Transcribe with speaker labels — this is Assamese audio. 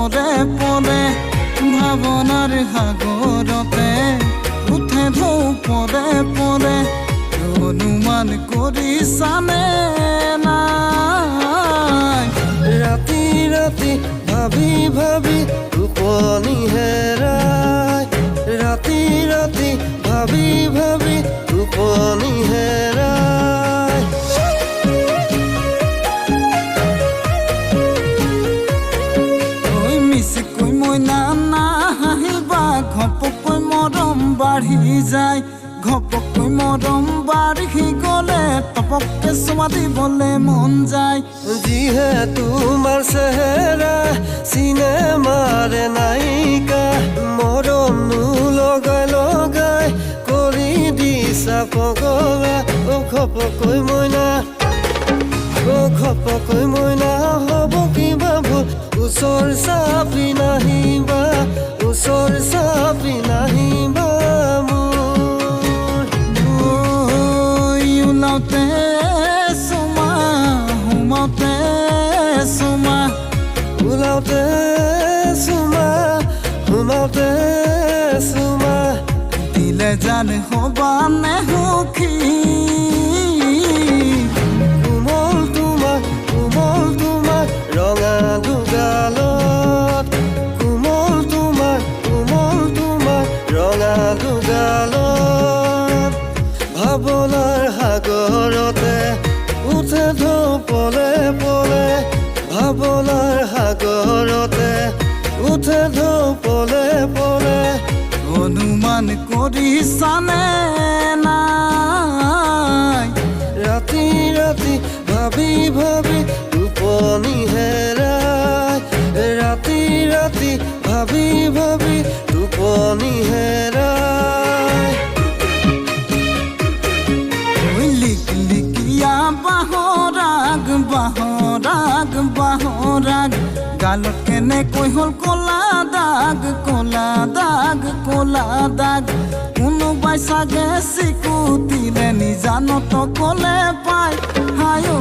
Speaker 1: পৰে পৰে ভাৱনাৰ সাগৰতে উঠে ঢৌ পৰে পৰে অনুমান কৰিছানে নাই
Speaker 2: ৰাতি ৰাতি ভাবি ভাবি টোপনি হেৰাই ৰাতি ৰাতি ভাবি ভাবি টোপনি হেৰাই
Speaker 1: ঐ মিচিকৈ মইনা নাহিবা ঘপকৈ মৰম বাঢ়ি যায় ঘপকৈ মৰম বাঢ়ি গ'লে টপককে চুমা দিবলে মন যায়
Speaker 2: যিহে তোমাৰ চেহেৰা চিনেমাৰে নায়িকা মৰমনো লগাই লগাই কৰি দিছা পগলা ঘপকৈ মইনা ঘপকৈ মইনা হ'ব কিবা ভুল ওচৰ চাপি নাহিবা ওচৰ চাপি নাহিবা
Speaker 1: ওলাওতে চুমা সোমাওতে চুমা
Speaker 2: ওলাওতে চুমা সোমাওতে চুমা
Speaker 1: দিলে জান হবানে সুখী
Speaker 2: কোমল তোমাৰ ৰঙা দুগালত কোমল তোমাৰ ৰঙা দুগালত ভাৱনাৰ সাগৰতে উঠে ঢৌ পলে পলে ভাৱনাৰ সাগৰতে উঠে ঢৌ পলে পলে
Speaker 1: অনুমান কৰিছানে নাই
Speaker 2: ৰাতি ৰাতি ভাবি ভাবি টোপনি হেৰাই ৰাতি ৰাতি ভাবি ভাবি টোপনি হেৰাই
Speaker 1: লিকলিকিয়া বাহৰাগ বাহৰাগ বাহৰাগ গালত কেনেকৈ হ'ল ক'লা দাগ ক'লা দাগ ক'লা দাগ কোনোবাই চাগে চিকুটিলে নিজানত ক'লে পায় হাই ঐ